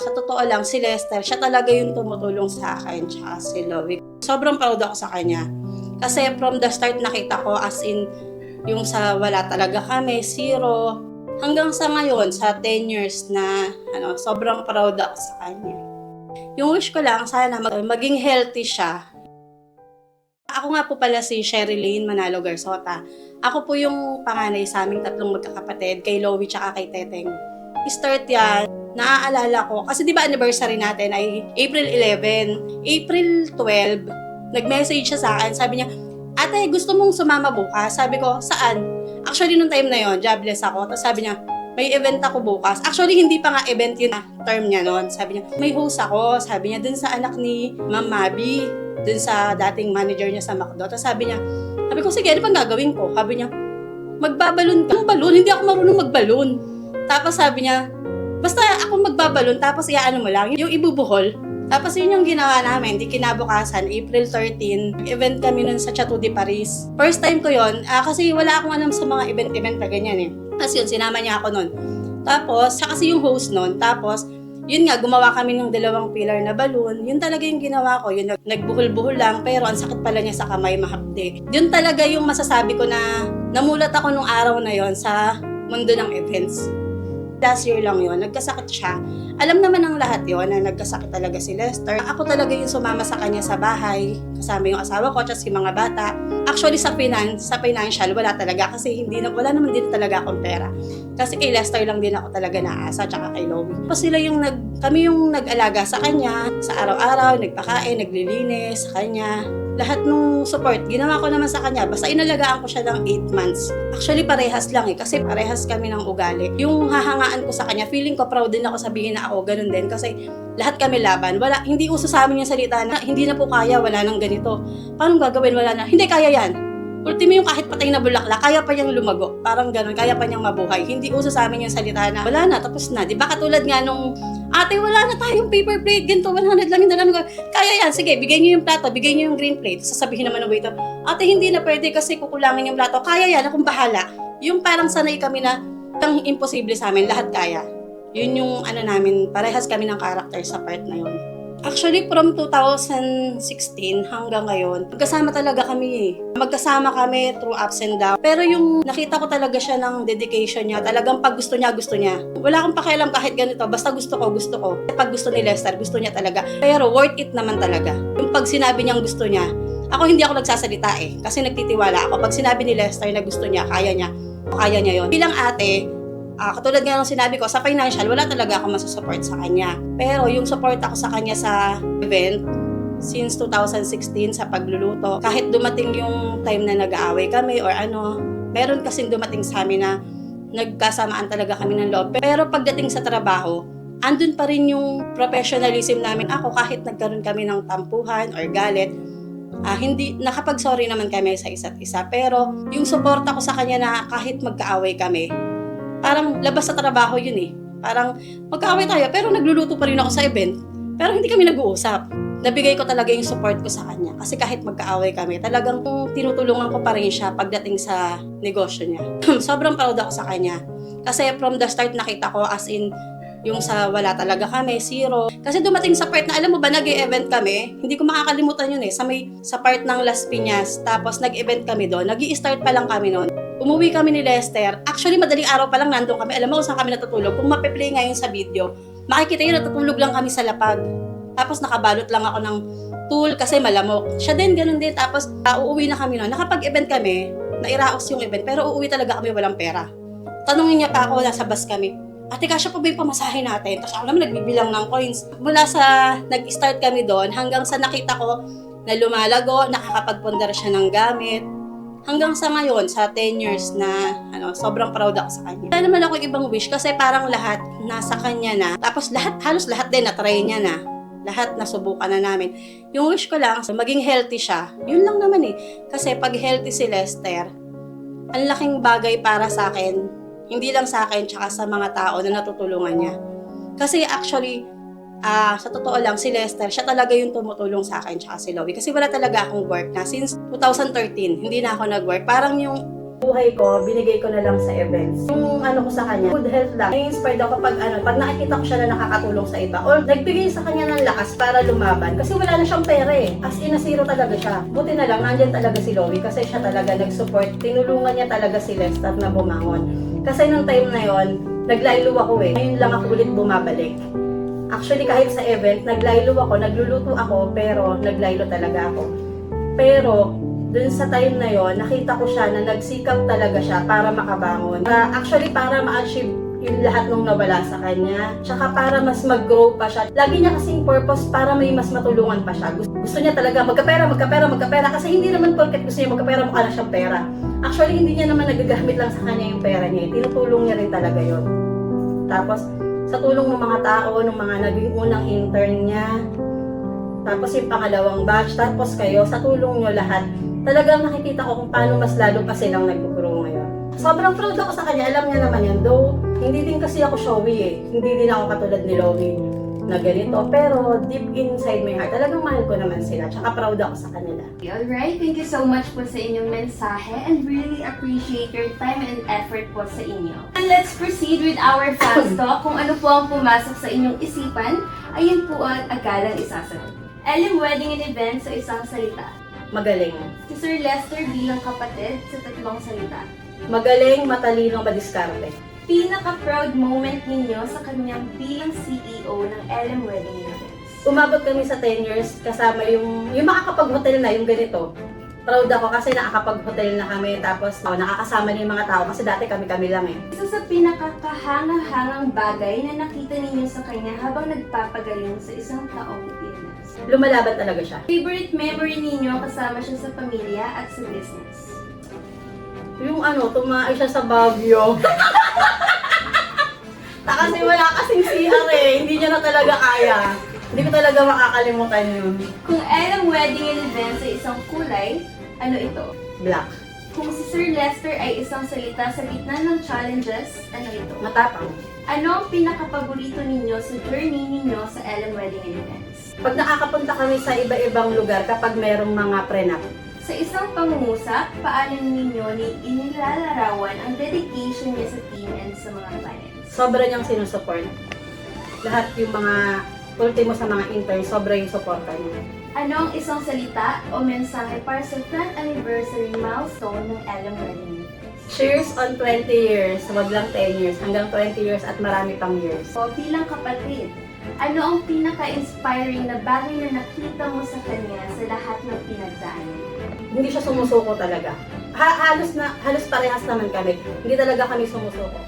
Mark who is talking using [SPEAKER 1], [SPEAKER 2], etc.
[SPEAKER 1] Sa totoo lang, si Lester, siya talaga yung tumutulong sa akin, tsaka si Loie. Sobrang proud ako sa kanya. Kasi from the start nakita ko as in, yung sa wala talaga kami, zero, hanggang sa ngayon, sa 10 years na, sobrang proud ako sa kanya. Yung wish ko lang, sana maging healthy siya. Ako nga po pala si Sherilyn Manalo Garzota. Ako po yung panganay sa aming tatlong magkakapatid, kay Loie tsaka kay Teteng. Start yan, naaalala ko, kasi di ba anniversary natin ay April 11, April 12, nag-message siya sa akin, sabi niya, ate, gusto mong sumama bukas? Sabi ko, saan? Actually, nung time na yon, jobless ako, tapos sabi niya, may event ako bukas. Actually, hindi pa nga event yun term niya noon. Sabi niya, may host ako, sabi niya, dun sa anak ni Ma'am Mabi, dun sa dating manager niya sa McDo. Tapos sabi ko, sige, ano bang gagawin ko? Sabi niya, magbabalon ka. Balon? Hindi ako marunong magbalon. Tapos sabi niya, basta ako magbabalon, tapos iaano mo lang, yung ibubuhol. Tapos yun yung ginawa namin, di kinabukasan, April 13, event kami nun sa Chateau de Paris. First time ko yun, kasi wala akong alam sa mga event na ganyan eh. Kasi yun, sinama niya ako nun. Tapos, siya kasi yung host nun, tapos, yun nga, gumawa kami ng 2 pillar na balloon. Yun talaga yung ginawa ko. Yun, nagbuhol-buhol lang, pero ang sakit pala niya sa kamay, mahapde. Yun talaga yung masasabi ko na namulat ako nung araw na yon sa mundo ng events. Last year lang yon, nagkasakit siya. Alam naman ng lahat yon na nagkasakit talaga si Lester. Ako talaga yung sumama sa kanya sa bahay, kasama yung asawa ko, at yung mga bata. Actually, sa financial, wala talaga kasi wala naman din talaga akong pera. Kasi kay Lester lang din ako talaga naasa, tsaka kay Loie. Tapos kami yung nag-alaga sa kanya, sa araw-araw, nagpakain, naglilinis sa kanya. Lahat ng support, ginawa ko naman sa kanya. Basta inalagaan ko siya ng 8 months. Actually, parehas lang kasi parehas kami ng ugali. Yung hahangaan ko sa kanya, feeling ko proud din ako sabihin na ako ganun din. Kasi lahat kami laban. Hindi uso sa amin yung salita na hindi na po kaya, wala nang ganito. Paano gagawin, wala na? Hindi, kaya yan. Ultimo yung kahit patay na bulaklak, kaya pa niyang lumago. Parang ganun, kaya pa niyang mabuhay. Hindi uso sa amin yung salita na wala na, tapos na. Diba katulad nga nung, ate, wala na tayong paper plate, ganito, 100 lang yung dalan ko. Kaya yan, sige, bigay niyo yung plato, bigay niyo yung green plate. Sasabihin naman ng waiter, ate, hindi na pwede kasi kukulangin yung plato. Kaya yan, akong bahala. Yung parang sanay kami na, ang imposible sa amin, lahat kaya. Yun yung namin, parehas kami ng character sa part na yun. Actually, from 2016 hanggang ngayon, magkasama talaga kami Magkasama kami through ups and downs. Pero yung nakita ko talaga siya ng dedication niya, talagang pag gusto niya, gusto niya. Wala akong pakialam kahit ganito, basta gusto ko. Pag gusto ni Lester, gusto niya talaga. Pero worth it naman talaga. Yung pag sinabi niyang gusto niya, hindi ako nagsasalita kasi nagtitiwala ako. Pag sinabi ni Lester na gusto niya, kaya niya yon. Bilang ate, katulad nga ng sinabi ko, sa financial, wala talaga ako masusupport sa kanya. Pero yung support ako sa kanya sa event, since 2016 sa pagluluto, kahit dumating yung time na nag-aaway kami or meron kasing dumating sa amin na nagkasamaan talaga kami ng loob. Pero pagdating sa trabaho, andun pa rin yung professionalism namin. Ako, kahit nagkaroon kami ng tampuhan or galit, hindi, nakapag-sorry naman kami sa isa't isa. Pero yung support ako sa kanya na kahit magkaaway kami, parang labas sa trabaho yun Parang magkaaway tayo, pero nagluluto pa rin ako sa event. Pero hindi kami nag-uusap. Nabigay ko talaga yung support ko sa kanya. Kasi kahit magkaaway kami, talagang tinutulungan ko pa rin siya pagdating sa negosyo niya. Sobrang proud ako sa kanya. Kasi from the start nakita ko as in, yung sa wala talaga kami, zero. Kasi dumating sa part na, alam mo ba, nag-e-event kami, hindi ko makakalimutan yun sa part ng Las Piñas, tapos nag-event kami doon, nag-i-start pa lang kami noon. Umuwi kami ni Lester. Actually, madaling araw pa lang nandun kami. Alam mo kung saan kami natutulog? Kung mape-play ngayon sa video, makikita yun, natutulog lang kami sa lapag. Tapos nakabalot lang ako ng tool kasi malamok. Siya din, ganun din. Tapos uuwi na kami noon. Nakapag-event kami, nairaos yung event, pero uuwi talaga kami walang pera. Tanungin niya pa ako, nasa bus kami, ate, kasya pa ba yung pamasahe natin? Tapos ako naman nagbibilang ng coins. Mula sa nag-start kami doon, hanggang sa nakita ko na lumalago, nakakapagpundar siya ng gamit. Hanggang sa ngayon, sa 10 years na sobrang proud ako sa kanya. Wala naman ako ibang wish kasi parang lahat nasa kanya na. Tapos halos lahat din na-try niya na. Lahat nasubukan na namin. Yung wish ko lang, maging healthy siya. Yun lang naman Kasi pag healthy si Lester, ang laking bagay para sa akin. Hindi lang sa akin, tsaka sa mga tao na natutulungan niya. Kasi actually, sa totoo lang, si Lester, siya talaga yung tumutulong sa akin, tsaka si Loie. Kasi wala talaga akong work na since 2013, hindi na ako nag-work. Parang yung buhay ko, binigay ko na lang sa events. Yung ano ko sa kanya, good health lang. Na-inspired ako pag nakikita ko siya na nakakatulong sa iba. Or nagbigay sa kanya ng lakas para lumaban. Kasi wala na siyang pera eh. As in, zero talaga siya. Buti na lang, nandyan talaga si Loie kasi siya talaga nag-support. Tinulungan niya talaga si Lester na bumangon. Kasi nung time na yon, naglaylo ako eh. Ngayon lang ako ulit bumabalik. Actually, kahit sa event, naglaylo ako, nagluluto ako, pero naglaylo talaga ako. Pero, dun sa time na yon, nakita ko siya na nagsikap talaga siya para makabangon. Actually, para ma-achieve yung lahat nung nawala sa kanya. Tsaka para mas mag-grow pa siya. Lagi niya kasing purpose para may mas matulungan pa siya. Gusto niya talaga magkapera. Kasi hindi naman porket gusto niya magkapera, mukha na siyang pera. Actually, hindi niya naman nagagamit lang sa kanya yung pera niya. Tinutulong niya rin talaga yon. Tapos, sa tulong ng mga tao, ng mga naging unang intern niya, tapos yung pangalawang batch, tapos kayo, sa tulong niyo lahat, talagang nakikita ko kung paano mas lalo pa silang nag-grow ngayon. Sobrang proud ako sa kanya, alam niya naman yan. Though, hindi din kasi ako showy eh. Hindi din ako katulad ni Loie na ganito. Pero deep inside my heart, talagang mahal ko naman sila. Tsaka proud ako sa kanila.
[SPEAKER 2] Alright, thank you so much po sa inyong mensahe and really appreciate your time and effort po sa inyo. And let's proceed with our fast talk. Kung ano po ang pumasok sa inyong isipan, ayun po ang agalang isasagot. LM Wedding and Events sa isang salita.
[SPEAKER 1] Magaling.
[SPEAKER 2] Si Sir Lester bilang kapatid sa tatlong salita.
[SPEAKER 1] Magaling, matalino, madiskarte.
[SPEAKER 2] Pinaka-proud moment ninyo sa kanyang bilang CEO ng LM Wedding and Events.
[SPEAKER 1] Umabot kami sa 10 years kasama yung makakapag-hotel na, yung ganito. Proud ako kasi nakakapag-hotel na kami tapos nakakasama na yung mga tao kasi dati kami lang eh.
[SPEAKER 2] Isa sa pinakakahangang-hangang bagay na nakita ninyo sa kanya habang nagpapagaling sa isang taong illness.
[SPEAKER 1] Lumalaban talaga siya.
[SPEAKER 2] Favorite memory ninyo kasama siya sa pamilya at sa business?
[SPEAKER 1] Yung tumae siya sa Baguio. Kasi wala kasing CR eh. Hindi niya na talaga kaya. Hindi ko talaga makakalimutan yun.
[SPEAKER 2] Kung LM Wedding and Events ay isang kulay, ano ito?
[SPEAKER 1] Black.
[SPEAKER 2] Kung si Sir Lester ay isang salita sa gitna ng challenges, ano ito?
[SPEAKER 1] Matapang.
[SPEAKER 2] Ano ang pinakapaborito ninyo sa journey ninyo sa LM Wedding and Events?
[SPEAKER 1] Pag nakakapunta kami sa iba-ibang lugar kapag merong mga prenup,
[SPEAKER 2] Sa isang pangungusap, paano ninyo inilalarawan ang dedication niya sa team and sa mga clients?
[SPEAKER 1] sobra niyang sinusupport. Lahat yung mga ultimo sa mga intern, sobra yung suporta niya.
[SPEAKER 2] Ano ang isang salita o mensahe para sa 10th anniversary milestone ng LM Wedding and Events?
[SPEAKER 1] Cheers on 20 years, wag lang 10 years, hanggang 20 years at marami pang years.
[SPEAKER 2] O bilang kapatid, ano ang pinaka-inspiring na bagay na nakita mo sa kanya sa lahat ng pinagdaanan?
[SPEAKER 1] Hindi siya sumusuko talaga. Halos parehas naman kami. Hindi talaga kami sumusuko.